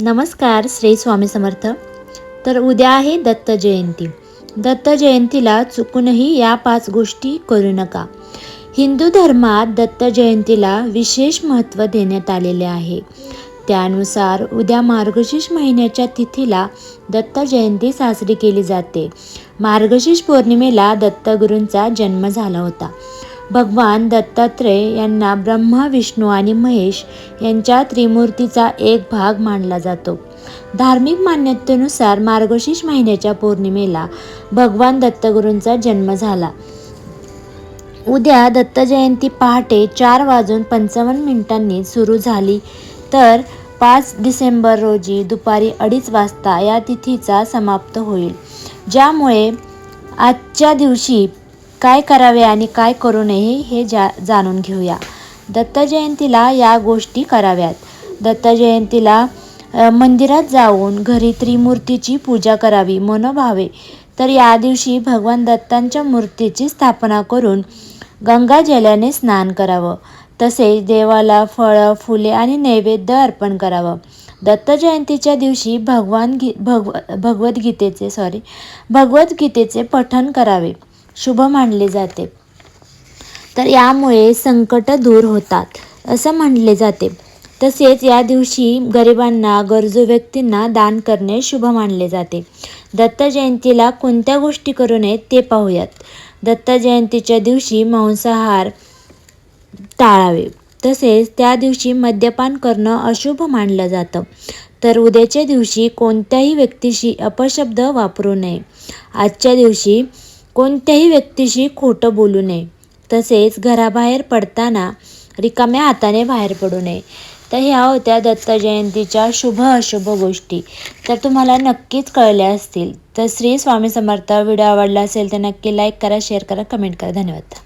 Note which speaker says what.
Speaker 1: नमस्कार, श्री स्वामी समर्थ. तर उद्या आहे दत्त जयंती. दत्त जयंतीला चुकूनही या 5 गोष्टी करू नका. हिंदू धर्मात दत्त जयंतीला विशेष महत्त्व देण्यात आलेले आहे. त्यानुसार उद्या मार्गशीर्ष महिन्याच्या तिथीला दत्त जयंती साजरी केली जाते. मार्गशीर्ष पौर्णिमेला दत्तगुरूंचा जन्म झाला होता. भगवान दत्तात्रय यांना ब्रह्मा, विष्णू आणि महेश यांच्या त्रिमूर्तीचा एक भाग मानला जातो. धार्मिक मान्यतेनुसार मार्गशीर्ष महिन्याच्या पौर्णिमेला भगवान दत्तगुरूंचा जन्म झाला. उद्या दत्त जयंती पहाटे 4:55 सुरू झाली तर 5 डिसेंबर रोजी दुपारी 2:30 वाजता या तिथीचा समाप्त होईल. ज्यामुळे आजच्या दिवशी काय करावे आणि काय करू नये हे जाणून घेऊया. दत्त जयंतीला या गोष्टी कराव्यात. दत्त जयंतीला मंदिरात जाऊन घरी त्रिमूर्तीची पूजा करावी मनोभावे. तर या दिवशी भगवान दत्तांच्या मूर्तीची स्थापना करून गंगाजलाने स्नान करावं. तसेच देवाला फळं, फुले आणि नैवेद्य अर्पण करावं. दत्त जयंतीच्या दिवशी भगवद्गीतेचे पठण करावे शुभ मानले जाते. तर यामुळे संकट दूर होतात असं म्हणले जाते. तसेच या दिवशी गरिबांना, गरजू व्यक्तींना दान करणे शुभ मानले जाते. दत्त जयंतीला कोणत्या गोष्टी करू नयेत ते पाहूयात. दत्त जयंतीच्या दिवशी मांसाहार टाळावे. तसेच त्या दिवशी मद्यपान करणं अशुभ मानलं जातं. तर उद्याच्या दिवशी कोणत्याही व्यक्तीशी अपशब्द वापरू नये. आजच्या दिवशी कोणत्याही व्यक्तीशी खोटं बोलू नये. तसेच घराबाहेर पडताना रिकाम्या हाताने बाहेर पडू नये. तर ह्या होत्या दत्त जयंतीच्या शुभ अशुभ गोष्टी. तर तुम्हाला नक्कीच कळल्या असतील. तर श्री स्वामी समर्थ. व्हिडिओ आवडला असेल तर नक्की लाईक करा, शेअर करा, कमेंट करा. धन्यवाद.